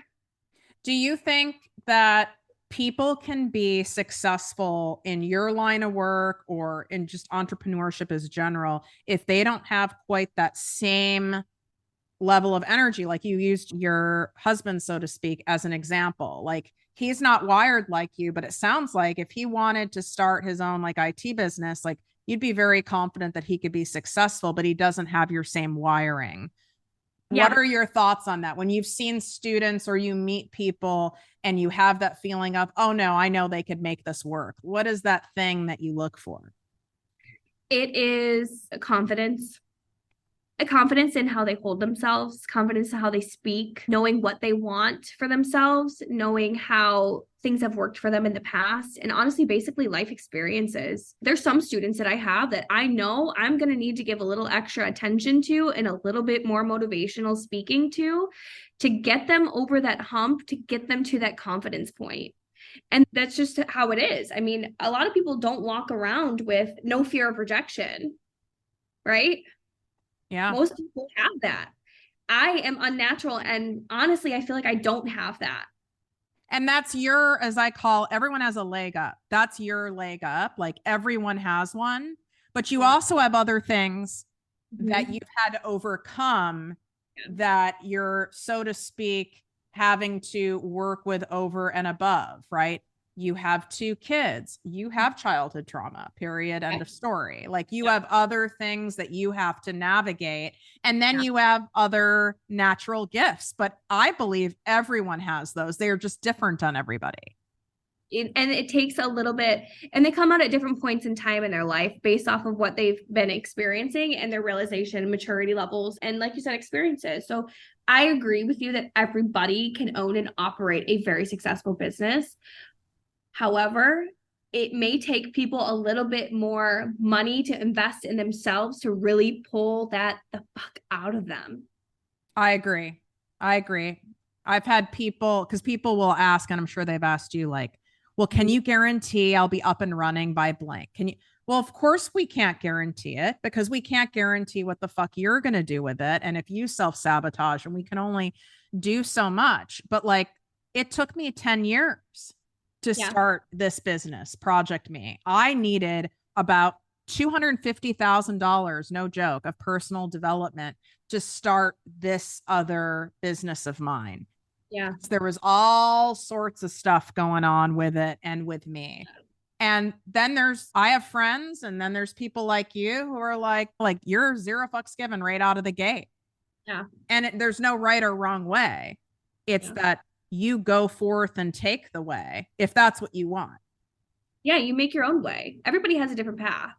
Do you think that people can be successful in your line of work or in just entrepreneurship as general if they don't have quite that same level of energy? Like you used your husband, so to speak, as an example. Like he's not wired like you, but it sounds like if he wanted to start his own like IT business, like you'd be very confident that he could be successful, but he doesn't have your same wiring. What Yeah, are your thoughts on that when you've seen students or you meet people and you have that feeling of, oh no, I know they could make this work? What is that thing that you look for? it is confidence. A confidence in how they hold themselves, confidence in how they speak, knowing what they want for themselves, knowing how things have worked for them in the past, and honestly, basically life experiences. There's some students that I have that I know I'm going to need to give a little extra attention to and a little bit more motivational speaking to get them over that hump, to get them to that confidence point. And that's just how it is. I mean, a lot of people don't walk around with no fear of rejection, right? Yeah. Most people have that. I am unnatural. And honestly, I feel like I don't have that. And that's your, as I call, everyone has a leg up. That's your leg up. Like everyone has one, but you Yeah. also have other things that Mhm. you've had to overcome that you're, so to speak, having to work with over and above, right? You have two kids, you have childhood trauma, period, end of story. Like you Yep. have other things that you have to navigate. And then Yeah. you have other natural gifts. But I believe everyone has those. They are just different on everybody. And it takes a little bit, and they come out at different points in time in their life based off of what they've been experiencing and their realization, maturity levels, and like you said, experiences. So I agree with you that everybody can own and operate a very successful business. However, it may take people a little bit more money to invest in themselves to really pull that the fuck out of them. I agree. I agree. I've had people, because people will ask, and I'm sure they've asked you, like, well, can you guarantee I'll be up and running by blank? Can you? Well, of course we can't guarantee it because we can't guarantee what the fuck you're going to do with it. And if you self sabotage, and we can only do so much, but like it took me 10 years to Yeah. start this business, ProjectME. I needed about $250,000, no joke, of personal development to start this other business of mine. Yeah. There was all sorts of stuff going on with it and with me. And then I have friends, and then there's people like you who are like you're zero fucks given right out of the gate. Yeah. And there's no right or wrong way. It's that you go forth and take the way if that's what you want. Yeah, you make your own way. Everybody has a different path.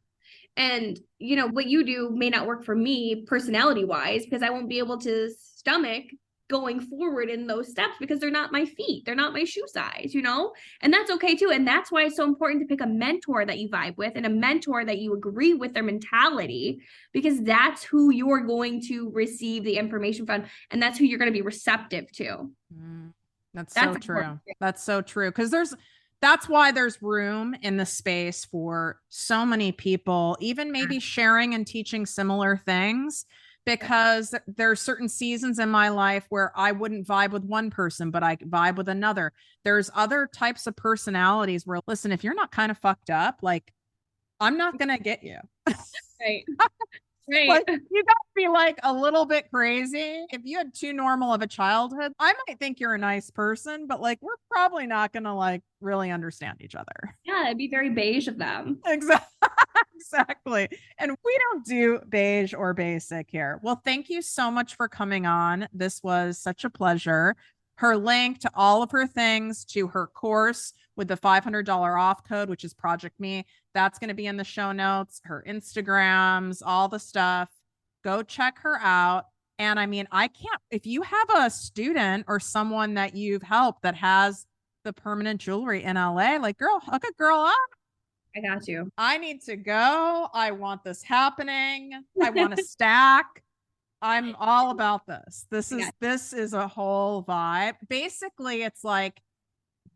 And, you know, what you do may not work for me personality wise, because I won't be able to stomach going forward in those steps because they're not my feet. They're not my shoe size, you know? And that's okay too. And that's why it's so important to pick a mentor that you vibe with and a mentor that you agree with their mentality, because that's who you're going to receive the information from. And that's who you're going to be receptive to. That's so true. That's so true. Because that's why there's room in the space for so many people, even maybe sharing and teaching similar things, because there's certain seasons in my life where I wouldn't vibe with one person, but I vibe with another. There's other types of personalities where, listen, if you're not kind of fucked up, like, I'm not going to get you. Right. Right. Like, you gotta be like a little bit crazy. If you had too normal of a childhood, I might think you're a nice person, but like, we're probably not gonna like really understand each other. Yeah, it'd be very beige of them. Exactly. And we don't do beige or basic here. Well, thank you so much for coming on. This was such a pleasure. Her link to all of her things, to her course with the $500 off code, which is ProjectME, that's going to be in the show notes, her Instagrams, all the stuff. Go check her out. And I mean, if you have a student or someone that you've helped that has the permanent jewelry in LA, like, girl, hook a girl up. I got you. I need to go. I want this happening. I want to stack. I'm all about this. This is a whole vibe. Basically, it's like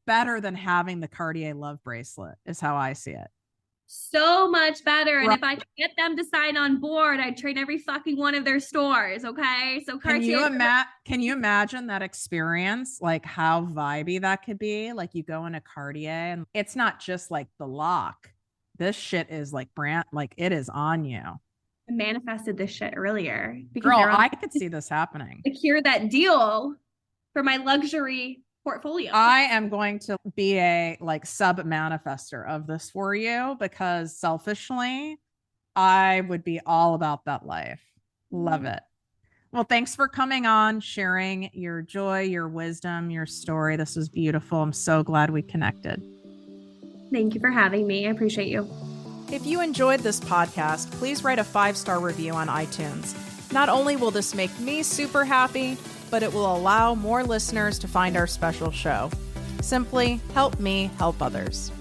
better than having the Cartier love bracelet is how I see it. So much better. And if I could get them to sign on board, I'd trade every fucking one of their stores. Okay. So Cartier. Can you imagine that experience? Like how vibey that could be? Like you go into Cartier and it's not just like the lock. This shit is like brand, like it is on you. I manifested this shit earlier. Girl, I could see this happening. Secure that deal for my luxury portfolio. I am going to be a like sub manifester of this for you, because selfishly, I would be all about that life. Love it. Well, thanks for coming on, sharing your joy, your wisdom, your story. This was beautiful. I'm so glad we connected. Thank you for having me. I appreciate you. If you enjoyed this podcast, please write a 5-star review on iTunes. Not only will this make me super happy, but it will allow more listeners to find our special show. Simply help me help others.